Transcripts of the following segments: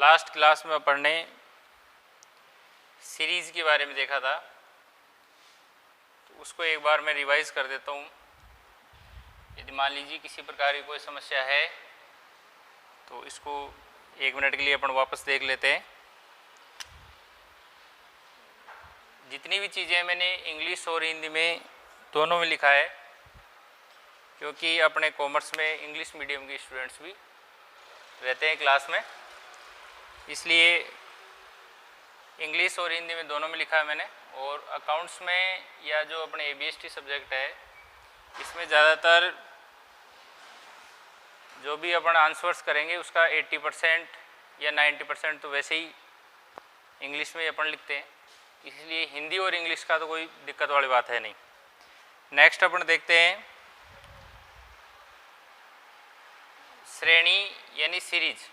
Last class में अपन ने series के बारे में देखा था, तो उसको एक बार मैं रिवाइज कर देता हूँ। यदि मान लीजिए किसी प्रकार की कोई समस्या है तो इसको 1 मिनट के लिए अपन वापस देख लेते हैं। जितनी भी चीज़ें मैंने इंग्लिश और हिंदी में दोनों में लिखा है, क्योंकि अपने कॉमर्स में इंग्लिश मीडियम के स्टूडेंट्स भी रहते हैं क्लास में, इसलिए इंग्लिश और हिंदी में दोनों में लिखा है मैंने। और अकाउंट्स में या जो अपने ABST सब्जेक्ट है, इसमें ज़्यादातर जो भी अपन आंसर्स करेंगे उसका 80% या 90% तो वैसे ही इंग्लिश में अपन लिखते हैं, इसलिए हिंदी और इंग्लिश का तो कोई दिक्कत वाली बात है नहीं। नेक्स्ट अपन देखते हैं श्रेणी यानी सीरीज।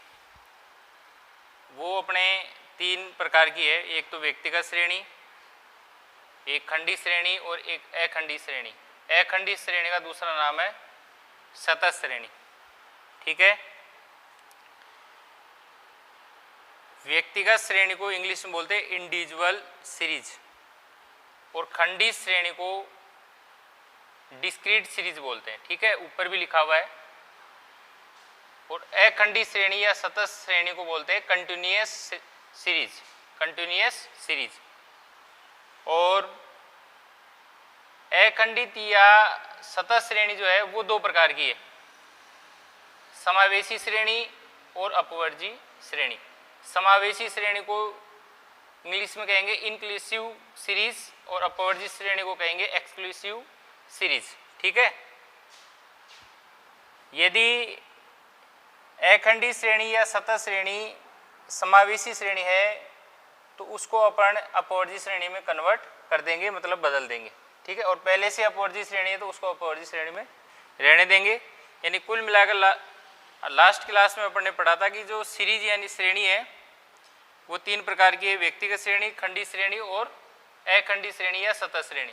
वो अपने 3 प्रकार की है, एक तो व्यक्तिगत श्रेणी, एक खंडी श्रेणी और एक अखंडी श्रेणी। अखंडी श्रेणी का दूसरा नाम है सतत श्रेणी। ठीक है, व्यक्तिगत श्रेणी को इंग्लिश में बोलते हैं इंडिविजुअल सीरीज, और खंडी श्रेणी को डिस्क्रीट सीरीज बोलते हैं। ठीक है, ऊपर भी लिखा हुआ है। और अखंडी श्रेणी या सतत श्रेणी को बोलते हैं कंटिन्यूअस सीरीज, कंटिन्यूअस सीरीज। और अखंडित या सतत श्रेणी जो है वो 2 प्रकार की है, समावेशी श्रेणी और अपवर्जी श्रेणी। समावेशी श्रेणी को इंग्लिश में कहेंगे इंक्लूसिव सीरीज और अपवर्जी श्रेणी को कहेंगे एक्सक्लूसिव सीरीज। ठीक है, यदि अखंडी श्रेणी या सतत श्रेणी समावेशी श्रेणी है तो उसको अपन अपवर्जी श्रेणी में कन्वर्ट कर देंगे, मतलब बदल देंगे। ठीक है, और पहले से अपवर्जी श्रेणी है तो उसको अपवर्जी श्रेणी में रहने देंगे। यानी कुल मिलाकर लास्ट क्लास में अपन ने पढ़ा था कि जो सीरीज यानी श्रेणी है वो 3 प्रकार की है, व्यक्तिगत श्रेणी, खंडी श्रेणी और अखंडी श्रेणी या सतत श्रेणी।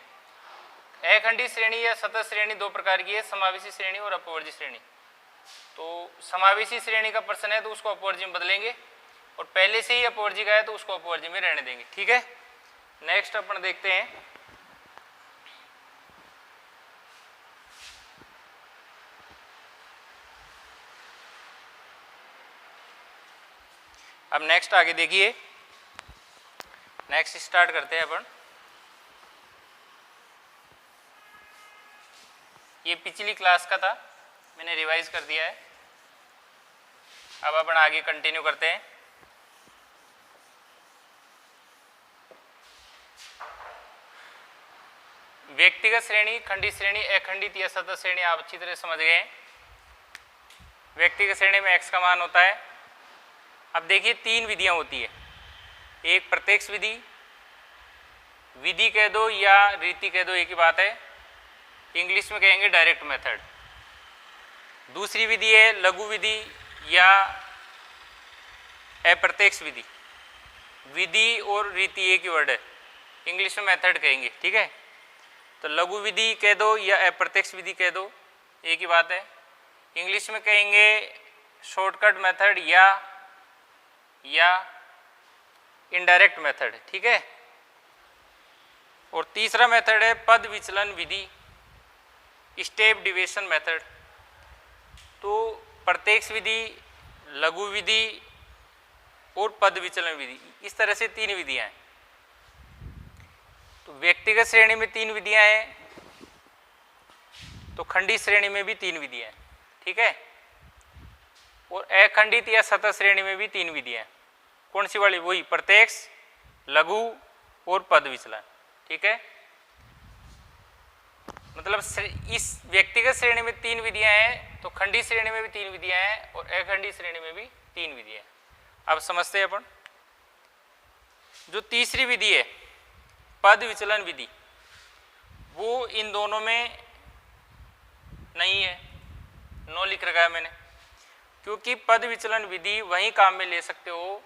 अखंडी श्रेणी या सतत श्रेणी 2 प्रकार की है, समावेशी श्रेणी और अपवर्जी श्रेणी। तो समावेशी श्रेणी का प्रश्न है तो उसको अपवर्जी में बदलेंगे, और पहले से ही अपवर्जी का है तो उसको अपवर्जी में रहने देंगे। ठीक है, नेक्स्ट अपन देखते हैं अब नेक्स्ट आगे देखिए, नेक्स्ट स्टार्ट करते हैं अपन। ये पिछली क्लास का था, मैंने रिवाइज कर दिया है। अब अपन आगे कंटिन्यू करते हैं। व्यक्तिगत श्रेणी, खंडी श्रेणी, अखंडित या सतत श्रेणी आप अच्छी तरह समझ गए हैं। व्यक्तिगत श्रेणी में x का मान होता है। अब देखिए 3 विधियां होती है, एक प्रत्यक्ष विधि, विधि कह दो या रीति कह दो, एक ही बात है, इंग्लिश में कहेंगे डायरेक्ट मेथड। दूसरी विधि है लघु विधि या अप्रत्यक्ष विधि। विधि और रीति एक ही वर्ड है, इंग्लिश में मेथड कहेंगे। ठीक है, तो लघु विधि कह दो या अप्रत्यक्ष विधि कह दो, एक ही बात है। इंग्लिश में कहेंगे शॉर्टकट मेथड या इनडायरेक्ट मेथड। ठीक है, और तीसरा मेथड है पद विचलन विधि, स्टेप डिविएशन मेथड। तो प्रत्यक्ष विधि, लघु विधि और पद विचलन विधि, इस तरह से 3 विधियां हैं। तो व्यक्तिगत श्रेणी में 3 विधियां हैं, तो खंडी श्रेणी में भी 3 विधियां हैं। ठीक है, और अखंडित या सतत श्रेणी में भी 3 विधियां हैं। कौन सी वाली? वही प्रत्यक्ष, लघु और पद विचलन। ठीक है, मतलब इस व्यक्तिगत श्रेणी में 3 विधियां हैं, तो खंडी श्रेणी में भी 3 विधियां हैं और अखंडी श्रेणी में भी 3 विधियां हैं। अब समझते हैं अपन। जो तीसरी विधि है पद विचलन विधि, वो इन दोनों में नहीं है, नो लिख रखा है मैंने, क्योंकि पद विचलन विधि वहीं काम में ले सकते हो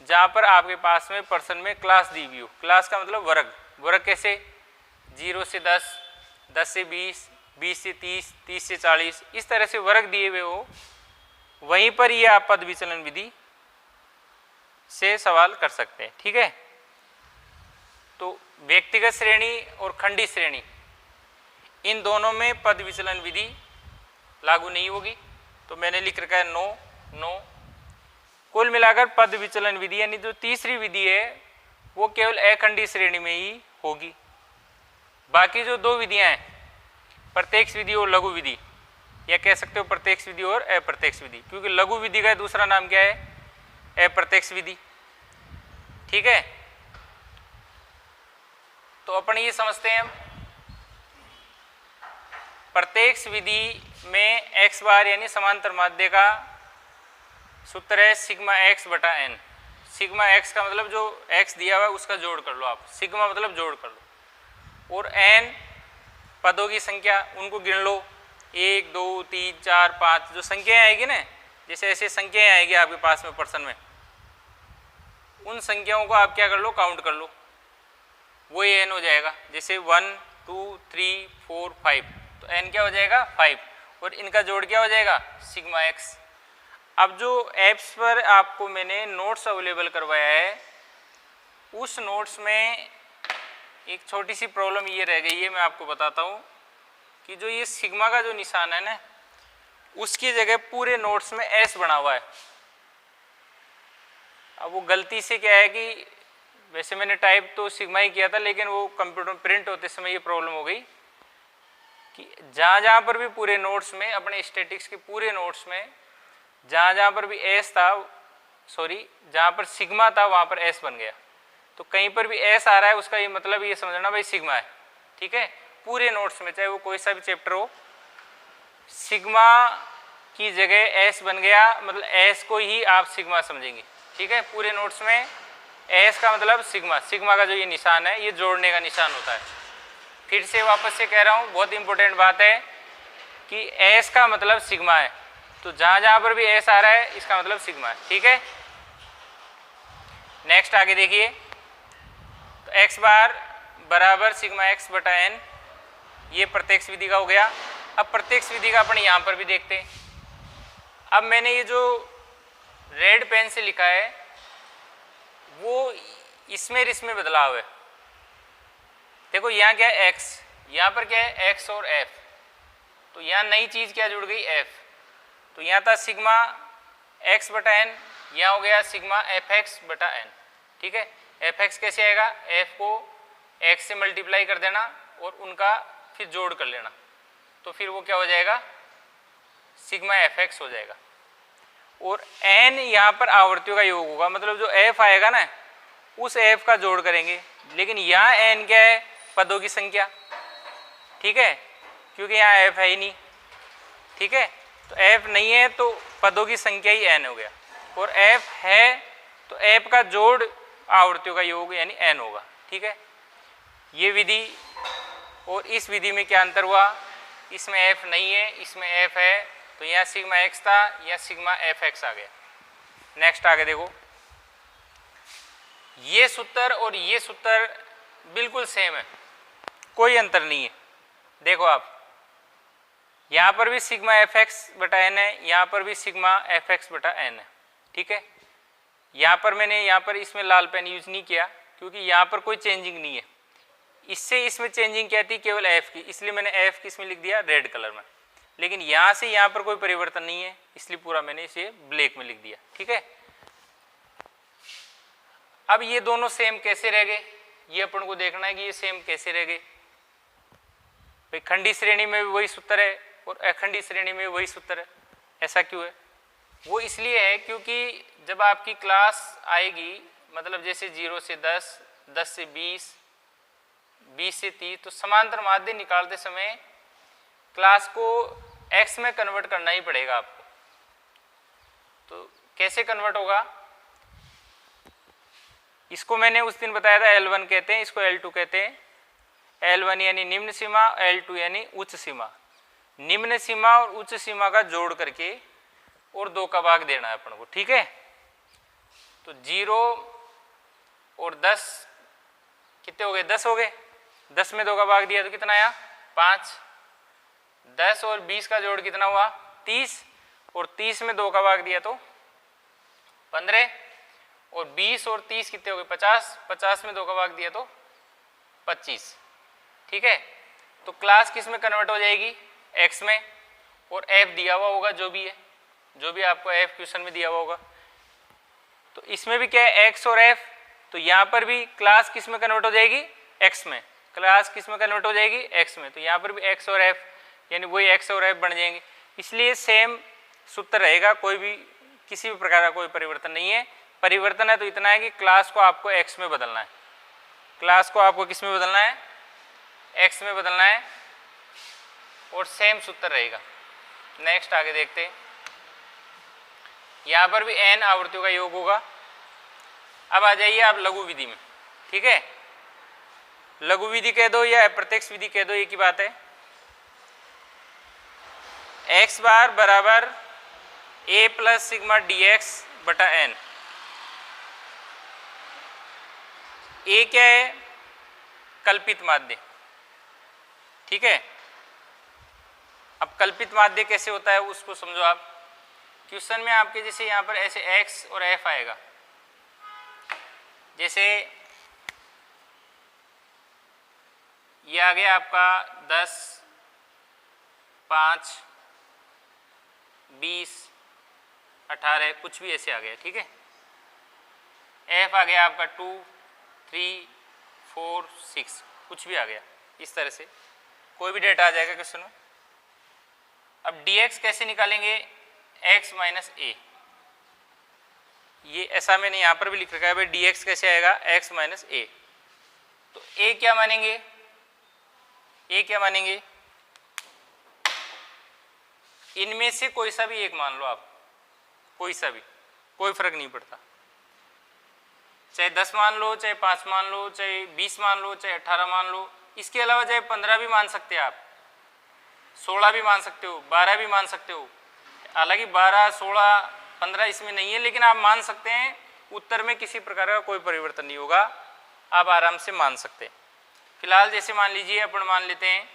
जहाँ पर आपके पास में पर्सन में क्लास दी हुई हो। क्लास का मतलब वर्ग। वर्ग कैसे? 0 से 10, 10 से 20, 20 से 30, 30 से 40, इस तरह से वर्ग दिए हुए हो, वहीं पर ये आप पद विचलन विधि से सवाल कर सकते हैं। ठीक है, तो व्यक्तिगत श्रेणी और खंडी श्रेणी इन दोनों में पद विचलन विधि लागू नहीं होगी, तो मैंने लिख रखा है नो नो। कुल मिलाकर पद विचलन विधि यानी जो तीसरी विधि है वो केवल अखंडी श्रेणी में ही होगी। बाकी जो दो विधियां हैं, प्रत्यक्ष विधि और लघु विधि, या कह सकते हो प्रत्यक्ष विधि और अप्रत्यक्ष विधि, क्योंकि लघु विधि का दूसरा नाम क्या है, अप्रत्यक्ष विधि। ठीक है, तो अपन ये समझते हैं प्रत्यक्ष विधि में x बार यानी समांतर माध्य का सूत्र है सिग्मा x बटा n। सिग्मा x का मतलब जो x दिया हुआ है उसका जोड़ कर लो आप, सिग्मा मतलब जोड़ कर लो, और n पदों की संख्या उनको गिन लो, 1 2 3 4 5 जो संख्याएं आएगी ना, जैसे ऐसे संख्याएं आएगी आपके पास में पर्सन में, उन संख्याओं को आप क्या कर लो, काउंट कर लो, वो n हो जाएगा। जैसे 1 2 3 4 5, तो n क्या हो जाएगा 5, और इनका जोड़ क्या हो जाएगा सिग्मा x। अब जो ऐप्स पर आपको मैंने नोट्स अवेलेबल करवाया है, उस नोट्स में एक छोटी सी प्रॉब्लम ये रह गई है, मैं आपको बताता हूँ कि जो ये सिग्मा का जो निशान है ना, उसकी जगह पूरे नोट्स में s बना हुआ है। अब वो गलती से क्या है कि वैसे मैंने टाइप तो सिग्मा ही किया था, लेकिन वो कंप्यूटर प्रिंट होते समय ये प्रॉब्लम हो गई कि जहाँ पर भी पूरे नोट्स में, अपने स्टैटिक्स के पूरे नोट्स में जहाँ पर भी एस था, सॉरी जहाँ पर सिग्मा था वहाँ पर एस बन गया। तो कहीं पर भी एस आ रहा है उसका ये मतलब ये समझना भाई सिग्मा है। ठीक है, पूरे नोट्स में चाहे वो कोई सा भी चैप्टर हो, सिग्मा की जगह एस बन गया, मतलब एस को ही आप सिग्मा समझेंगे। ठीक है, पूरे नोट्स में एस का मतलब सिग्मा, सिग्मा का जो ये निशान है ये जोड़ने का निशान होता है। फिर से वापस से कह रहा हूँ, बहुत इंपॉर्टेंट बात है कि एस का मतलब सिग्मा है, तो जहाँ पर भी एस आ रहा है इसका मतलब सिग्मा है। ठीक है, नेक्स्ट आगे देखिए, तो x बार बराबर सिग्मा x बटा n, ये प्रत्यक्ष विधि का हो गया। अब प्रत्यक्ष विधि का अपन यहाँ पर भी देखते हैं। अब मैंने ये जो रेड पेन से लिखा है वो इसमें और इसमें बदलाव है। देखो यहाँ क्या है x, यहाँ पर क्या है x और f, तो यहाँ नई चीज़ क्या जुड़ गई f। तो यहाँ था सिग्मा x बटा n, यहाँ हो गया सिग्मा fx बटा n। ठीक है, fx कैसे आएगा, f को x से मल्टीप्लाई कर देना और उनका फिर जोड़ कर लेना, तो फिर वो क्या हो जाएगा सिग्मा fx हो जाएगा। और n यहाँ पर आवर्तियों का योग होगा, मतलब जो f आएगा ना उस f का जोड़ करेंगे, लेकिन यहाँ n क्या है पदों की संख्या। ठीक है, क्योंकि यहाँ f है ही नहीं। ठीक है, तो f नहीं है तो पदों की संख्या ही n हो गया, और f है तो f का जोड़ आवर्तियों का योग यानी n होगा। ठीक है, ये विधि और इस विधि में क्या अंतर हुआ, इसमें f नहीं है इसमें f है, तो यहाँ सिग्मा x था या सिग्मा fx आ गया। नेक्स्ट आगे देखो, ये सूत्र और ये सूत्र बिल्कुल सेम है, कोई अंतर नहीं है। देखो आप यहाँ पर भी सिग्मा fx बटा n है, यहाँ पर भी सिग्मा fx बटा n है। ठीक है, यहाँ पर मैंने यहाँ पर इसमें लाल पेन यूज नहीं किया क्योंकि यहाँ पर कोई चेंजिंग नहीं है। इससे इसमें चेंजिंग क्या थी, केवल f की, इसलिए मैंने f किस में लिख दिया रेड कलर में। लेकिन यहाँ से यहाँ पर कोई परिवर्तन नहीं है, इसलिए पूरा मैंने इसे ब्लैक में लिख दिया। ठीक है, अब ये दोनों सेम कैसे रह गए, ये अपन को देखना है कि ये सेम कैसे रह गए। भाई खंडी श्रेणी में भी वही सूत्र है और अखंडी श्रेणी में वही सूत्र है, ऐसा क्यों है? वो इसलिए है क्योंकि जब आपकी क्लास आएगी, मतलब जैसे 0 से 10, 10 से 20, 20 से 30, तो समांतर माध्य निकालते समय क्लास को x में कन्वर्ट करना ही पड़ेगा आपको। तो कैसे कन्वर्ट होगा, इसको मैंने उस दिन बताया था L1 कहते हैं, इसको L2 कहते हैं। L1 यानी निम्न सीमा, L2 यानी उच्च सीमा। निम्न सीमा और उच्च सीमा का जोड़ करके और 2 का भाग देना है अपन को। ठीक है, तो 0 और 10 कितने हो गए, 10 हो गए। 10 में 2 का भाग दिया तो कितना आया 5। 10 और 20 का जोड़ कितना हुआ 30, और 30 में 2 का भाग दिया तो 15, और 20 और 30 कितने हो गए 50, 50 में 2 का भाग दिया तो 25। ठीक है, तो क्लास किस में कन्वर्ट हो जाएगी, x में, और f दिया हुआ होगा जो भी है, जो भी आपको f क्वेश्चन में दिया हुआ होगा। तो इसमें भी क्या है x और f, तो यहाँ पर भी क्लास किस में कन्वर्ट हो जाएगी x में, क्लास किस में कन्वर्ट हो जाएगी x में, तो यहाँ पर भी x और f यानी वही x और f बन जाएंगे। इसलिए सेम सूत्र रहेगा, कोई भी किसी भी प्रकार का कोई परिवर्तन नहीं है। परिवर्तन है तो इतना है कि क्लास को आपको x में बदलना है, क्लास को आपको किस में बदलना है, x में बदलना है, और सेम सूत्र रहेगा। नेक्स्ट आगे देखते हैं, यहाँ पर भी n आवृत्तियों का योग होगा। अब आ जाइए आप लघु विधि में। ठीक है, लघु विधि कह दो या अप्रत्यक्ष विधि कह दो, एक ही बात है। x बार बराबर a प्लस सिग्मा dx बटा n। a क्या है, कल्पित माध्य। ठीक है, अब कल्पित माध्य कैसे होता है उसको समझो आप। क्वेश्चन में आपके जैसे यहाँ पर ऐसे x और f आएगा, जैसे ये आ गया आपका 10, 5, 20, 18, कुछ भी ऐसे आ गया। ठीक है, f आ गया आपका 2, 3, 4, 6, कुछ भी आ गया। इस तरह से कोई भी डेटा आ जाएगा क्वेश्चन में। अब dx कैसे निकालेंगे, x माइनस a, ये ऐसा मैंने यहाँ पर भी लिख रखा है भाई, dx कैसे आएगा, x माइनस a। तो a क्या मानेंगे, a क्या मानेंगे, इनमें से कोई सा भी एक मान लो आप, कोई सा भी, कोई फर्क नहीं पड़ता, चाहे 10 मान लो, चाहे 5 मान लो, चाहे 20 मान लो, चाहे 18 मान लो। इसके अलावा चाहे 15 भी मान सकते हैं आप, 16 भी मान सकते हो, 12 भी मान सकते हो। हालांकि 12, 16, 15 इसमें नहीं है, लेकिन आप मान सकते हैं। उत्तर में किसी प्रकार का कोई परिवर्तन नहीं होगा, आप आराम से मान सकते हैं। फिलहाल जैसे मान लीजिए अपन मान लेते हैं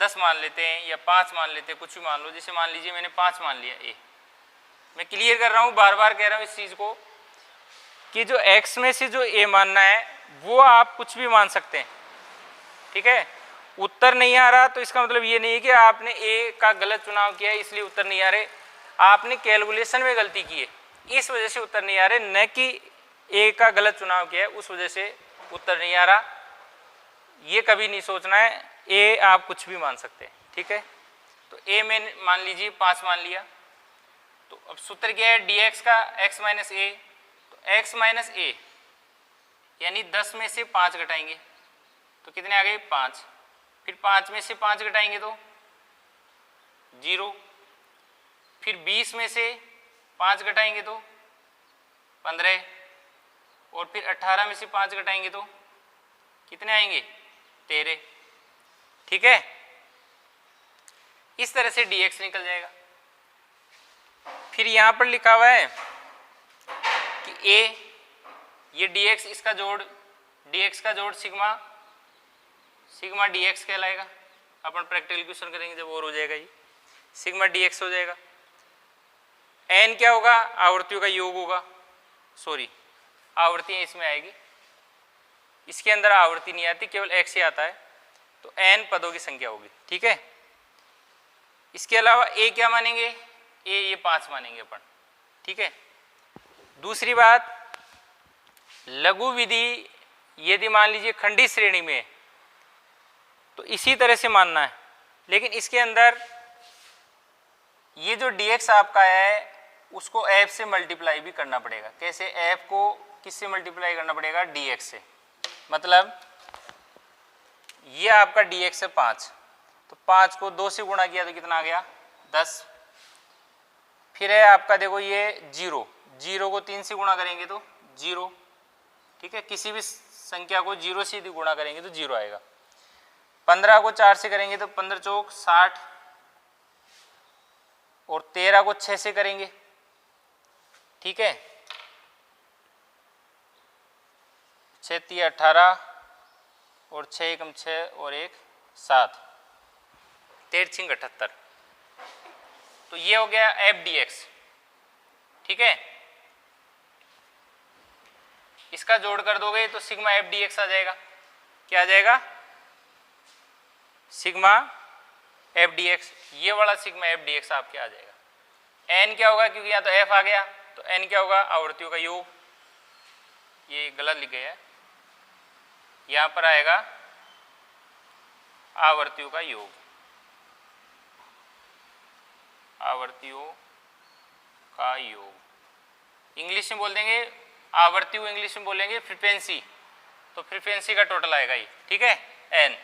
10 मान लेते हैं या 5 मान लेते हैं, कुछ भी मान लो। जैसे मान लीजिए मैंने 5 मान लिया ए। मैं क्लियर कर रहा हूँ, बार बार कह रहा हूँ इस चीज़ को कि जो x में से जो a मानना है वो आप कुछ भी मान सकते हैं। ठीक है, उत्तर नहीं आ रहा तो इसका मतलब ये नहीं है कि आपने a का गलत चुनाव किया है इसलिए उत्तर नहीं आ रहे, आपने कैलकुलेशन में गलती की है इस वजह से उत्तर नहीं आ रहे, न कि a का गलत चुनाव किया है उस वजह से उत्तर नहीं आ रहा। ये कभी नहीं सोचना है, a आप कुछ भी मान सकते हैं। ठीक है, तो a में मान लीजिए 5 मान लिया, तो अब सूत्र क्या है dx का x माइनस a, तो x माइनस a यानी 10 में से 5 घटाएंगे तो कितने आ गए 5, फिर 5 में से 5 घटाएंगे तो 0, फिर 20 में से 5 घटाएंगे तो 15, और फिर 18 में से 5 घटाएंगे तो कितने आएंगे 13। ठीक है, इस तरह से dx निकल जाएगा। फिर यहाँ पर लिखा हुआ है कि a, ये dx, इसका जोड़ dx का जोड़ सिग्मा, सिग्मा dx कहलाएगा। अपन प्रैक्टिकल क्वेश्चन करेंगे जब और हो जाएगा, ये सिग्मा dx हो जाएगा। n क्या होगा, आवृत्तियों का योग होगा, सॉरी आवृत्तियाँ इसमें आएगी, इसके अंदर आवृत्ति नहीं आती, केवल x ही आता है, तो n पदों की संख्या होगी। ठीक है, इसके अलावा a क्या मानेंगे, a ये 5 मानेंगे अपन। ठीक है, दूसरी बात, लघु विधि यदि मान लीजिए खंडी श्रेणी में तो इसी तरह से मानना है, लेकिन इसके अंदर ये जो dx आपका है उसको f से मल्टीप्लाई भी करना पड़ेगा। कैसे, f को किससे मल्टीप्लाई करना पड़ेगा, dx से। मतलब ये आपका dx है 5, तो 5 को 2 से गुणा किया तो कितना आ गया 10। फिर है आपका देखो ये 0, 0 को 3 से गुणा करेंगे तो 0। ठीक है, किसी भी संख्या को 0 से यदि गुणा करेंगे तो 0 आएगा। 15 को 4 से करेंगे तो 15 चौक 60, और 13 को 6 से करेंगे। ठीक है, 6 3 18, और 6 एकम 6 और 1 7, 13 6 78। तो ये हो गया f dx। ठीक है, इसका जोड़ कर दोगे तो सिग्मा एफ डी एक्स आ जाएगा। क्या आ जाएगा? Sigma F D x. ये वाला सिग्मा एफ डी एक्स आपके आ जाएगा। एन क्या होगा? क्योंकि यहाँ तो एफ आ गया तो एन क्या होगा? आवृत्तियों का योग। ये गलत लिख गया है, यहाँ पर आएगा आवर्तियों का योग। आवर्तियों का योग इंग्लिश में बोल देंगे, आवर्तियों इंग्लिश में बोलेंगे फ्रीक्वेंसी, तो फ्रीक्वेंसी का टोटल आएगा ये। ठीक है, एन।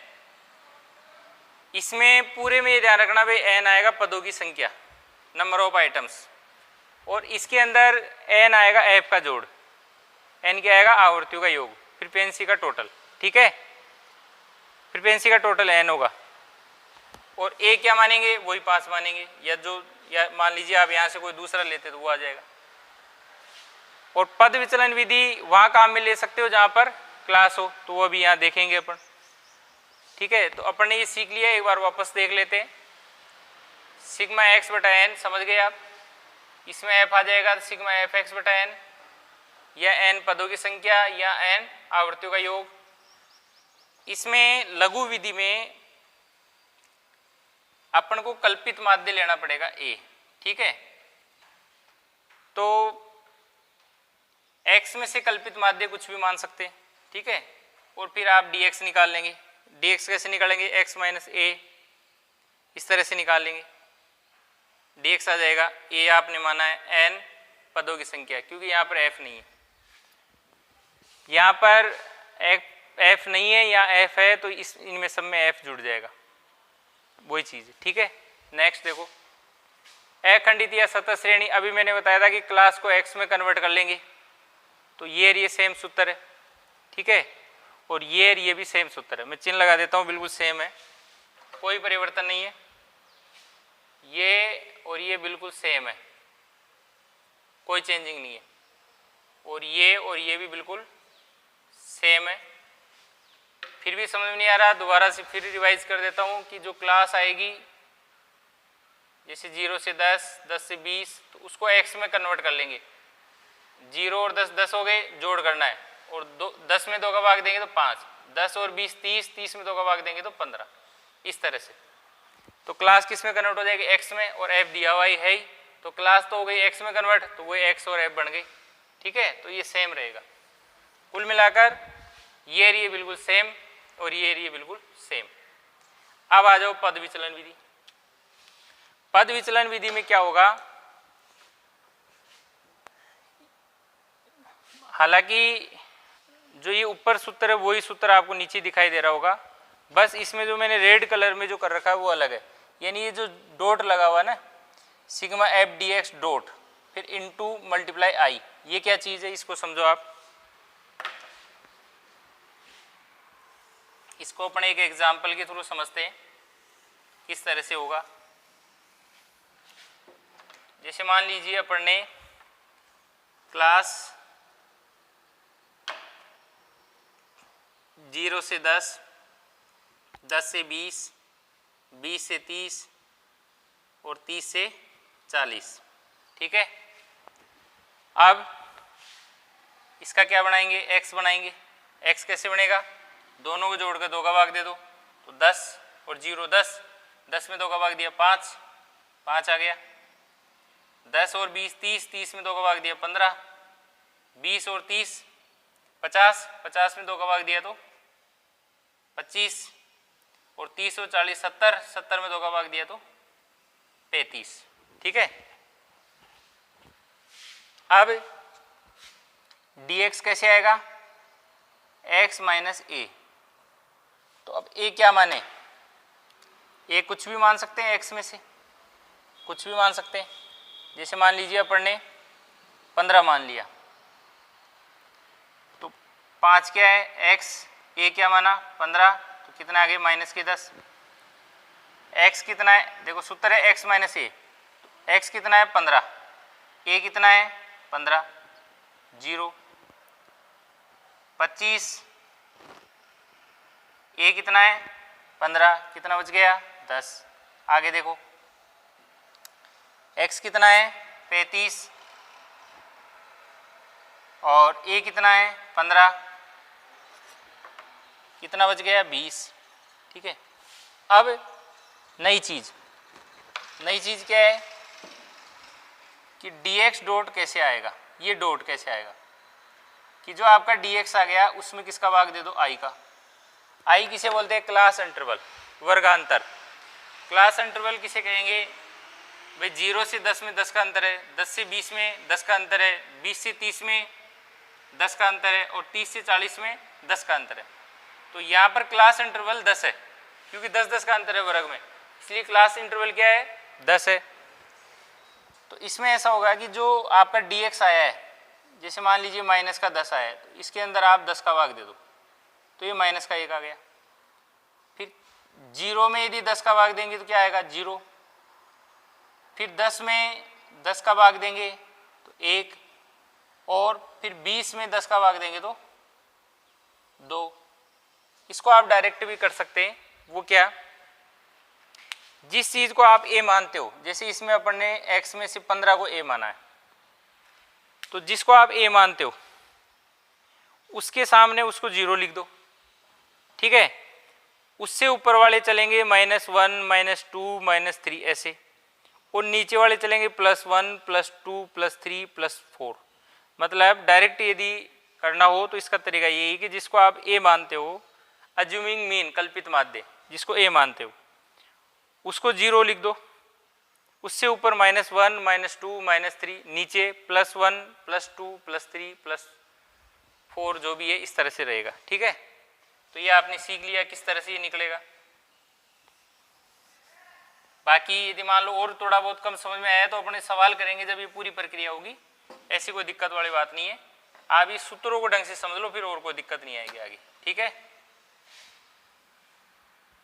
इसमें पूरे में ये ध्यान रखना भाई एन आएगा पदों की संख्या, नंबर ऑफ आइटम्स, और इसके अंदर एन आएगा एफ का जोड़, एन क्या आएगा? आवर्तियों का योग, फ्रीक्वेंसी का टोटल। ठीक है, फ्रीक्वेंसी का टोटल एन होगा। और ए क्या मानेंगे? वही 5 मानेंगे, या मान लीजिए आप यहाँ से कोई दूसरा लेते तो वो आ जाएगा। और पद विचलन विधि वहाँ काम में ले सकते हो जहाँ पर क्लास हो, तो वो अभी यहाँ देखेंगे अपन। ठीक है, तो अपन ने ये सीख लिया, एक बार वापस देख लेते हैं। सिग्मा एक्स बटा एन समझ गए आप, इसमें एफ आ जाएगा तो सिग्मा एफ एक्स बटा एन, या एन पदों की संख्या या एन आवृत्तियों का योग। इसमें लघु विधि में अपन को कल्पित माध्य लेना पड़ेगा ए। ठीक है, तो x में से कल्पित माध्य कुछ भी मान सकते हैं। ठीक है, और फिर आप dx निकाल लेंगे। dx कैसे निकालेंगे? x माइनस ए, इस तरह से निकाल लेंगे। dx आ जाएगा, a आपने माना है n पदों की संख्या, क्योंकि यहाँ पर f नहीं है, यहाँ पर f नहीं है या f है तो इनमें सब में f जुड़ जाएगा, वही चीज़ है। ठीक है, नेक्स्ट देखो, अखंडित या सतत श्रेणी। अभी मैंने बताया था कि क्लास को x में कन्वर्ट कर लेंगे, तो ये सेम सूत्र है। ठीक है, और ये भी सेम सूत्र है। मैं चिन्ह लगा देता हूँ, बिल्कुल सेम है, कोई परिवर्तन नहीं है। ये और ये बिल्कुल सेम है, कोई चेंजिंग नहीं है। और ये भी बिल्कुल सेम है। फिर भी समझ में नहीं आ रहा, दोबारा से फिर रिवाइज कर देता हूँ कि जो क्लास आएगी जैसे 0 से 10, 10 से 20, तो उसको x में कन्वर्ट कर लेंगे। 0 और 10 10 हो गए, जोड़ करना है, और 10 में 2 का भाग देंगे तो 5, 10 और 20 30, 30 में 2 का भाग देंगे तो 15, इस तरह से। तो क्लास किस में कन्वर्ट हो जाएगी? x में, और f दिया हुआ ही है ही, तो क्लास तो हो गई x में कन्वर्ट, तो वो x और f बन गई। ठीक है, तो ये सेम रहेगा। कुल मिलाकर ये बिल्कुल सेम और ये बिल्कुल सेम। अब आ जाओ पद विचलन विधि। पद विचलन विधि में क्या होगा? हालांकि जो ये ऊपर सूत्र है वही सूत्र आपको नीचे दिखाई दे रहा होगा, बस इसमें जो मैंने रेड कलर में जो कर रखा है वो अलग है। यानी ये जो डॉट लगा हुआ ना, sigma F D x dot, फिर इनटू मल्टीप्लाई आई, ये क्या चीज़ है इसको समझो आप। इसको अपन एक एग्जाम्पल के थ्रू समझते हैं किस तरह से होगा। जैसे मान लीजिए अपन ने क्लास 0 से 10, 10 से 20, 20 से 30 और 30 से 40। ठीक है, अब इसका क्या बनाएंगे? x बनाएंगे। x कैसे बनेगा? दोनों को जोड़कर 2 का भाग दे दो, तो 10 और 0 10, 10 में 2 का भाग दिया 5, 5 आ गया। 10 और 20 30, 30 में 2 का भाग दिया 15, 20 और 30 50, 50 में 2 का भाग दिया तो 25, और 30 और 40 70, 70 में 2 का भाग दिया तो 35। ठीक है, अब dx कैसे आएगा? x माइनस ए। तो अब a क्या माने? a कुछ भी मान सकते हैं, x में से कुछ भी मान सकते हैं। जैसे मान लीजिए अपन ने 15 मान लिया, तो 5 क्या है? x, a क्या माना? 15, तो कितना आ गया? माइनस के 10। x कितना है? देखो सूत्र है x माइनस ए, x कितना है? 15, a कितना है? 15, 0, 25, a कितना है? 15, कितना बच गया? 10। आगे देखो x कितना है? 35, और ए कितना है 15, कितना बच गया 20। ठीक है, अब नई चीज़ क्या है कि dx डॉट कैसे आएगा, ये डॉट कैसे आएगा कि जो आपका dx आ गया उसमें किसका भाग दे दो i का। i किसे बोलते हैं क्लास इंटरवल, वर्गांतर। क्लास इंटरवल किसे कहेंगे भाई 0 से 10 में 10 का अंतर है, 10 से 20 में 10 का अंतर है, 20 से 30 में 10 का अंतर है और 30 से 40 में 10 का अंतर है। तो यहाँ पर क्लास इंटरवल 10 है क्योंकि 10-10 का अंतर है वर्ग में, इसलिए क्लास इंटरवल क्या है 10 है। तो इसमें ऐसा होगा कि जो आपका dx आया है, जैसे मान लीजिए माइनस का 10 आया है, तो इसके अंदर आप 10 का भाग दे दो तो ये माइनस का 1 आ गया। फिर 0 में यदि 10 का भाग देंगे तो क्या आएगा 0। फिर 10 में 10 का भाग देंगे तो 1, और फिर 20 में 10 का भाग देंगे तो 2। इसको आप डायरेक्ट भी कर सकते हैं। वो क्या, जिस चीज़ को आप a मानते हो, जैसे इसमें अपन ने x में से 15 को a माना है, तो जिसको आप a मानते हो उसके सामने उसको 0 लिख दो। ठीक है, उससे ऊपर वाले चलेंगे -1, -2, -3 ऐसे, और नीचे वाले चलेंगे +1, +2, +3, +4। मतलब डायरेक्ट यदि करना हो तो इसका तरीका यही कि जिसको आप a मानते हो, अज्यूमिंग मीन कल्पित माध्य, जिसको a मानते हो उसको 0 लिख दो, उससे ऊपर -1, -2, -3, नीचे +1, +2, +3, +4 जो भी है इस तरह से रहेगा। ठीक है, तो ये आपने सीख लिया किस तरह से ये निकलेगा। बाकी यदि मान लो और थोड़ा बहुत कम समझ में आया तो अपने सवाल करेंगे जब ये पूरी प्रक्रिया होगी, ऐसी कोई दिक्कत वाली बात नहीं है। आप इस सूत्रों को ढंग से समझ लो, फिर और कोई दिक्कत नहीं आएगी आगे। ठीक है,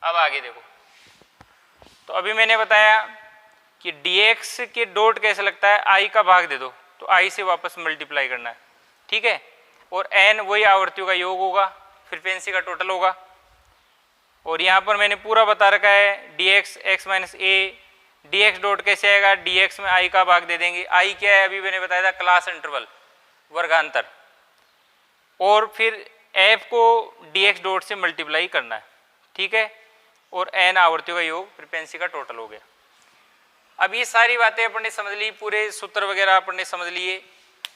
अब आगे देखो। तो अभी मैंने बताया कि dx के डॉट कैसे लगता है, i का भाग दे दो तो i से वापस मल्टीप्लाई करना है। ठीक है, और n वही आवर्तियों का योग होगा, फ्रीक्वेंसी का टोटल होगा। और यहाँ पर मैंने पूरा बता रखा है dx x minus a, dx dot कैसे आएगा, dx में i का भाग दे देंगे। i क्या है, अभी मैंने बताया था क्लास इंटरवल, वर्गांतर, और फिर f को dx डॉट से मल्टीप्लाई करना है। ठीक है, और n आवर्तियों का योग फ्रीक्वेंसी का टोटल हो गया। अब ये सारी बातें अपन ने समझ ली, पूरे सूत्र वगैरह अपन ने समझ लिए।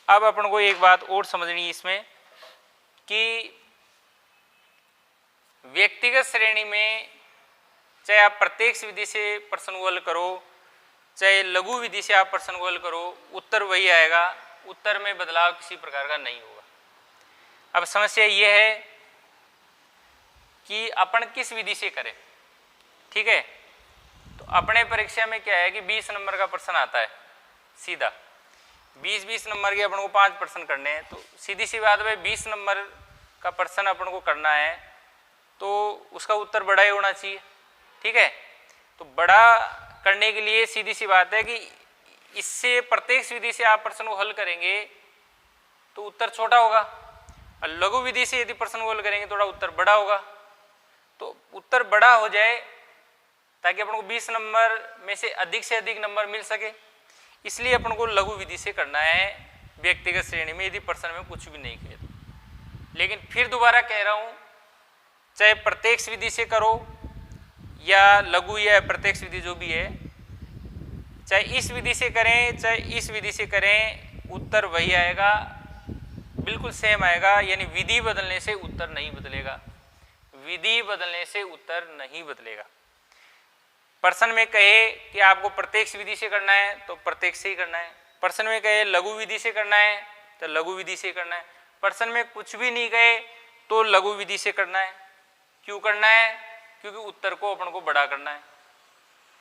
अब अपन को एक बात और समझनी है इसमें कि व्यक्तिगत श्रेणी में चाहे आप प्रत्यक्ष विधि से प्रश्न को हल करो, चाहे लघु विधि से आप प्रश्न को हल करो, उत्तर वही आएगा, उत्तर में बदलाव किसी प्रकार का नहीं होगा। अब समस्या ये है कि अपन किस विधि से करें। ठीक है, तो अपने परीक्षा में क्या है कि 20 नंबर का प्रश्न आता है सीधा, 20 नंबर के अपन को 5 प्रश्न करने हैं। तो सीधी सी बात है 20 नंबर का प्रश्न अपन को करना है तो उसका उत्तर बड़ा ही होना चाहिए। ठीक है, तो बड़ा करने के लिए सीधी सी बात है कि इससे प्रत्यक्ष विधि से आप प्रश्न को हल करेंगे तो उत्तर छोटा होगा, और लघु विधि से यदि प्रश्न को हल करेंगे थोड़ा उत्तर बड़ा होगा। तो उत्तर बड़ा हो जाए ताकि अपन को 20 नंबर में से अधिक नंबर मिल सके, इसलिए अपन को लघु विधि से करना है व्यक्तिगत श्रेणी में, यदि प्रश्न में कुछ भी नहीं किया तो। लेकिन फिर दोबारा कह रहा हूँ, चाहे प्रत्यक्ष विधि से करो या लघु या प्रत्यक्ष विधि जो भी है, चाहे इस विधि से करें चाहे इस विधि से करें, उत्तर वही आएगा, बिल्कुल सेम आएगा। यानी विधि बदलने से उत्तर नहीं बदलेगा, विधि बदलने से उत्तर नहीं बदलेगा। प्रश्न में कहे कि आपको प्रत्यक्ष विधि से करना है तो प्रत्यक्ष से ही करना है, प्रश्न में कहे लघु विधि से करना है तो लघु विधि से करना है, प्रश्न में कुछ भी नहीं कहे तो लघु विधि से करना है। क्यों करना है, क्योंकि उत्तर को अपन को बड़ा करना है।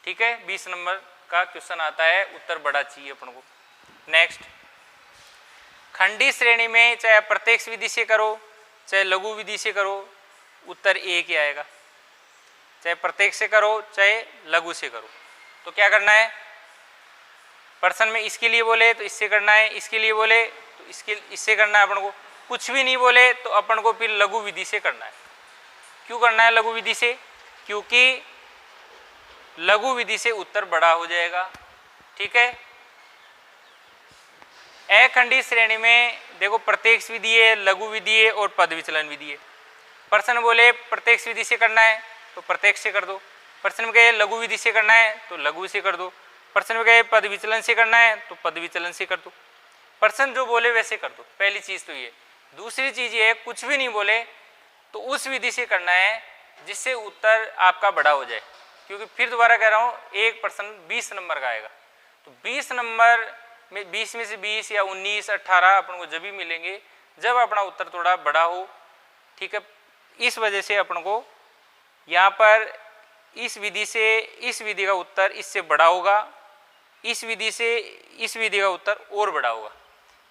ठीक है, 20 नंबर का क्वेश्चन आता है, उत्तर बड़ा चाहिए अपन को। नेक्स्ट, खंडी श्रेणी में चाहे प्रत्यक्ष विधि से करो चाहे लघु विधि से करो, उत्तर एक ही आएगा, चाहे प्रत्यक्ष से करो चाहे लघु से करो। तो क्या करना है, प्रश्न में इसके लिए बोले तो इससे करना है, इसके लिए बोले तो इससे करना है अपन को, कुछ भी नहीं बोले तो अपन को फिर लघु विधि से करना है। क्यों करना है लघु विधि से, क्योंकि लघु विधि से उत्तर बड़ा हो जाएगा। ठीक है, अखंडी श्रेणी में देखो प्रत्यक्ष विधि है, लघु विधि है और पद विचलन विधि है। प्रश्न बोले प्रत्यक्ष विधि से करना है तो प्रत्यक्ष से कर दो, प्रश्न में कहे लघु विधि से करना है तो लघु से कर दो, प्रश्न में कहे पद विचलन से करना है तो पद विचलन से कर दो। प्रश्न जो बोले वैसे कर दो, पहली चीज तो ये। दूसरी चीज ये, कुछ भी नहीं बोले तो उस विधि से करना है जिससे उत्तर आपका बड़ा हो जाए, क्योंकि फिर दोबारा कह रहा हूँ एक प्रश्न 20 नंबर का आएगा, तो 20 नंबर में 20 में से 20 या 19 18 अपन को जब भी मिलेंगे जब अपना उत्तर थोड़ा बड़ा हो, ठीक है। इस वजह से अपन को यहाँ पर इस विधि से इस विधि का उत्तर इससे बड़ा होगा, इस विधि से इस विधि का उत्तर और बड़ा होगा।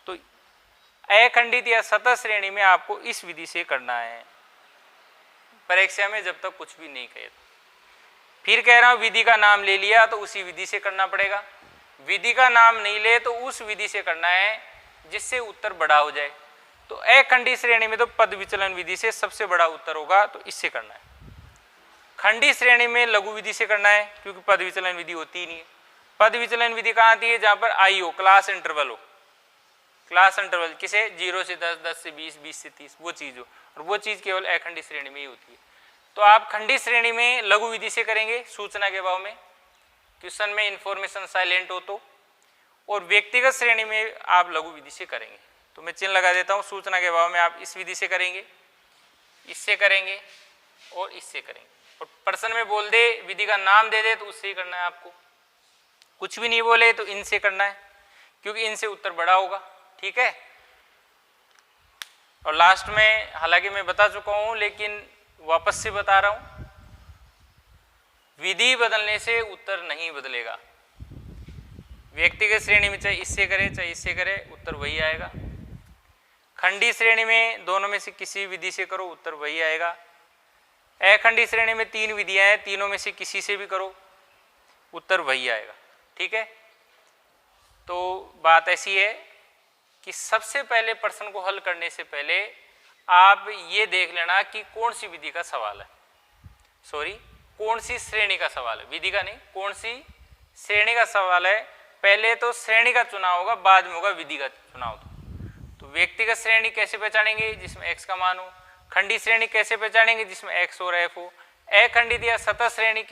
तो अखंडित या सतत श्रेणी में आपको इस विधि से करना है परीक्षा में, जब तक कुछ भी नहीं कहे। फिर कह रहा हूँ विधि का नाम ले लिया तो उसी विधि से करना पड़ेगा, विधि का नाम नहीं ले तो उस विधि से करना है जिससे उत्तर बड़ा हो जाए। तो अखंडित श्रेणी में तो पद विचलन विधि से सबसे बड़ा उत्तर होगा, तो इससे करना है। खंडी श्रेणी में लघु विधि से करना है, क्योंकि पद विचलन विधि होती ही नहीं है। पद विचलन विधि कहाँ आती है? जहाँ पर आई हो, क्लास इंटरवल हो, क्लास इंटरवल किसे 0 से 10, 10 से 20, 20 से 30, वो चीज़ हो, और वो चीज़ केवल अखंडी श्रेणी में ही होती है। तो आप खंडी श्रेणी में लघु विधि से करेंगे सूचना के भाव में, क्वेश्चन में इंफॉर्मेशन साइलेंट हो तो, और व्यक्तिगत श्रेणी में आप लघु विधि से करेंगे। तो मैं चिन्ह लगा देता हूँ, सूचना के भाव में आप इस विधि से करेंगे, इससे करेंगे और इससे करेंगे। और प्रश्न में बोल दे, विधि का नाम दे दे तो उससे ही करना है आपको, कुछ भी नहीं बोले तो इनसे करना है, क्योंकि इनसे उत्तर बड़ा होगा, ठीक है। और लास्ट में, हालांकि मैं बता चुका हूं लेकिन वापस से बता रहा हूं, विधि बदलने से उत्तर नहीं बदलेगा। व्यक्तिगत श्रेणी में चाहे इससे करे चाहे इससे करे, उत्तर वही आएगा। खंडी श्रेणी में दोनों में से किसी विधि से करो, उत्तर वही आएगा। अखंडी श्रेणी में 3 विधियां हैं, तीनों में से किसी से भी करो, उत्तर वही आएगा, ठीक है। तो बात ऐसी है कि सबसे पहले प्रश्न को हल करने से पहले आप ये देख लेना कि कौन सी विधि का सवाल है, सॉरी कौन सी श्रेणी का सवाल है, विधि का नहीं, कौन सी श्रेणी का सवाल है। पहले तो श्रेणी का चुनाव होगा, बाद में होगा विधि का चुनाव। तो व्यक्तिगत श्रेणी कैसे पहचानेंगे? जिसमें x का मान हो। खंडी श्रेणी कैसे पहचानेंगे? जिसमें x और f हो। अखंडित या सतत श्रेणी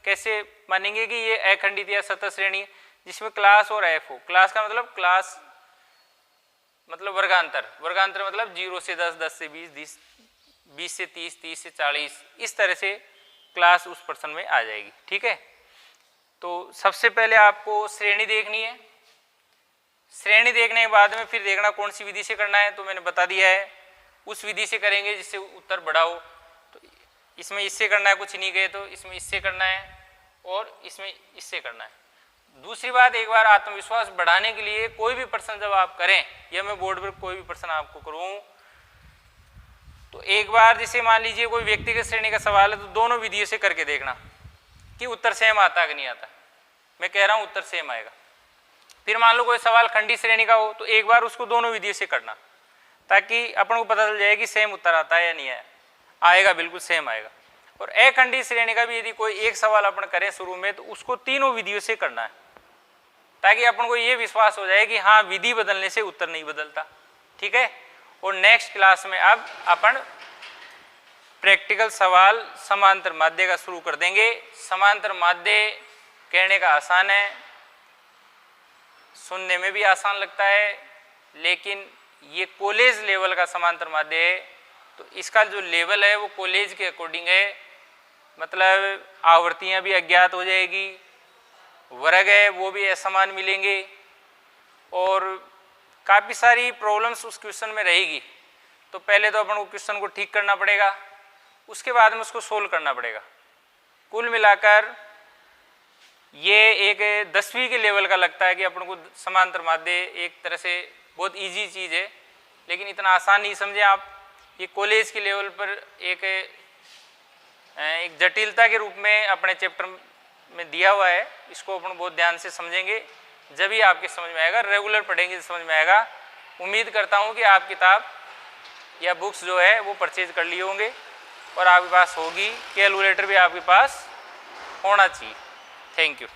कैसे मानेंगे कि ये अखंडित या सतत श्रेणी? जिसमें क्लास और f हो। क्लास का मतलब क्लास मतलब वर्गांतर, वर्गांतर मतलब 0 से 10, 10 से 20, 20 से 30, 30 से 40, इस तरह से क्लास उस प्रश्न में आ जाएगी, ठीक है। तो सबसे पहले आपको श्रेणी देखनी है, श्रेणी देखने के बाद में फिर देखना कौन सी विधि से करना है। तो मैंने बता दिया है, उस विधि से करेंगे जिससे उत्तर बड़ा हो। तो इसमें इससे करना है, कुछ नहीं गए तो इसमें इससे करना है और इसमें इससे करना है। दूसरी बात, एक बार आत्मविश्वास बढ़ाने के लिए कोई भी प्रश्न जब आप करें, या मैं बोर्ड पर कोई भी प्रश्न आपको करूं, तो एक बार जैसे मान लीजिए कोई व्यक्तिगत श्रेणी का सवाल है, तो दोनों विधियों से करके देखना कि उत्तर सेम आता है कि नहीं आता। मैं कह रहा हूं उत्तर सेम आएगा। फिर मान लो कोई सवाल खंडी श्रेणी का हो, तो एक बार उसको दोनों विधियों से करना, ताकि अपन को पता चल जाए कि सेम उत्तर आता है या नहीं आया। आएगा, बिल्कुल सेम आएगा। और अखंडी श्रेणी का भी यदि कोई एक सवाल अपन करें शुरू में, तो उसको तीनों विधियों से करना है, ताकि अपन को ये विश्वास हो जाए कि हाँ विधि बदलने से उत्तर नहीं बदलता, ठीक है। और नेक्स्ट क्लास में अब अपन प्रैक्टिकल सवाल समांतर माध्य का शुरू कर देंगे। समांतर माध्य कहने का आसान है, सुनने में भी आसान लगता है, लेकिन ये कॉलेज लेवल का समांतर माध्य है, तो इसका जो लेवल है वो कॉलेज के अकॉर्डिंग है। मतलब आवृत्तियाँ भी अज्ञात हो जाएगी, वर्ग है वो भी असमान मिलेंगे, और काफ़ी सारी प्रॉब्लम्स उस क्वेश्चन में रहेगी। तो पहले तो अपन को क्वेश्चन को ठीक करना पड़ेगा, उसके बाद में उसको सोल्व करना पड़ेगा। कुल मिलाकर ये एक 10वीं के लेवल का लगता है कि अपन को समांतर माध्य एक तरह से बहुत इजी चीज़ है, लेकिन इतना आसान नहीं समझे आप। ये कॉलेज के लेवल पर एक जटिलता के रूप में अपने चैप्टर में दिया हुआ है। इसको अपन बहुत ध्यान से समझेंगे, जब ही आपके समझ में आएगा। रेगुलर पढ़ेंगे तो समझ में आएगा। उम्मीद करता हूँ कि आप किताब या बुक्स जो है वो परचेज कर लिए होंगे और आपके पास होगी। कैलकुलेटर भी आपके पास होना चाहिए। Thank you.